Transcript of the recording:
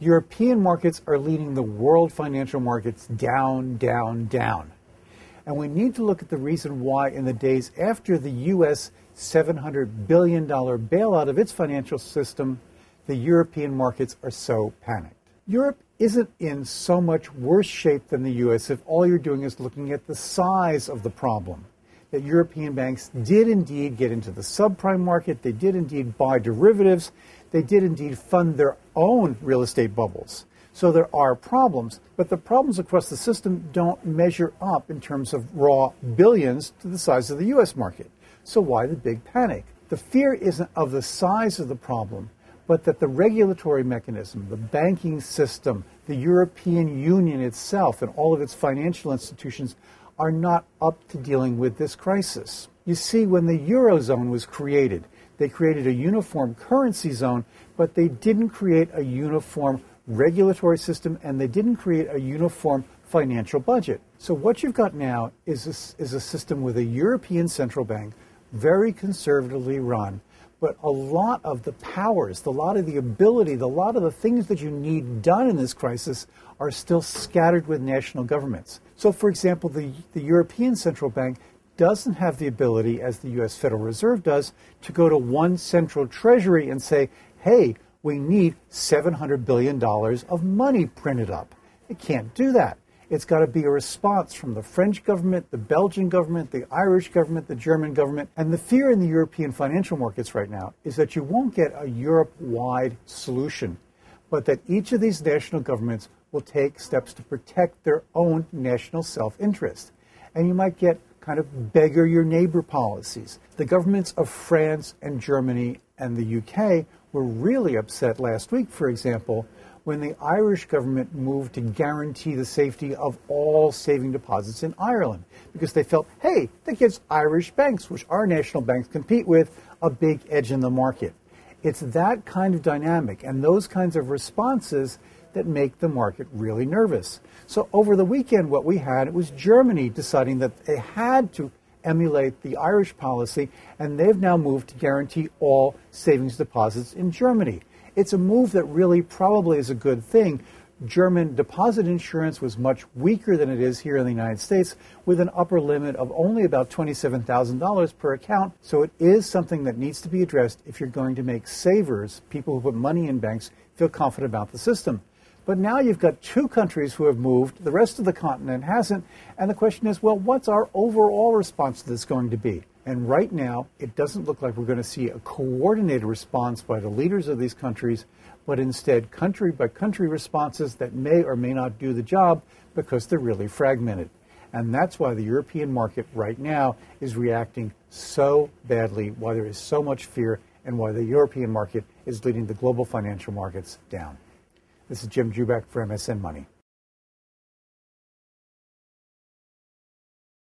European markets are leading the world financial markets down, down, down. And we need to look at the reason why in the days after the U.S. $700 billion bailout of its financial system, the European markets are so panicked. Europe isn't in so much worse shape than the U.S. if all you're doing is looking at the size of the problem. That European banks did indeed get into the subprime market, they did indeed buy derivatives, they did indeed fund their own real estate bubbles. So there are problems, but the problems across the system don't measure up in terms of raw billions to the size of the U.S. market. So why the big panic? The fear isn't of the size of the problem, but that the regulatory mechanism, the banking system, the European Union itself, and all of its financial institutions are not up to dealing with this crisis. You see, when the Eurozone was created, they created a uniform currency zone, but they didn't create a uniform regulatory system, and they didn't create a uniform financial budget. So what you've got now is a system with a European central bank, very conservatively run, but a lot of the powers, a lot of the ability, a lot of the things that you need done in this crisis are still scattered with national governments. So, for example, the European Central Bank doesn't have the ability, as the U.S. Federal Reserve does, to go to one central treasury and say, hey, we need $700 billion of money printed up. It can't do that. It's got to be a response from the French government, the Belgian government, the Irish government, the German government. And the fear in the European financial markets right now is that you won't get a Europe-wide solution, but that each of these national governments will take steps to protect their own national self-interest. And you might get kind of beggar your neighbor policies. The governments of France and Germany and the UK were really upset last week, for example, when the Irish government moved to guarantee the safety of all saving deposits in Ireland, because they felt, hey, that gives Irish banks, which our national banks compete with, a big edge in the market. It's that kind of dynamic and those kinds of responses that make the market really nervous. So over the weekend, what we had was Germany deciding that they had to emulate the Irish policy, and they've now moved to guarantee all savings deposits in Germany. It's a move that really probably is a good thing. German deposit insurance was much weaker than it is here in the United States, with an upper limit of only about $27,000 per account. So it is something that needs to be addressed if you're going to make savers, people who put money in banks, feel confident about the system. But now you've got two countries who have moved, the rest of the continent hasn't, and the question is, well, what's our overall response to this going to be? And right now, it doesn't look like we're going to see a coordinated response by the leaders of these countries, but instead country-by-country responses that may or may not do the job because they're really fragmented. And that's why the European market right now is reacting so badly, why there is so much fear, and why the European market is leading the global financial markets down. This is Jim Juback for MSN Money.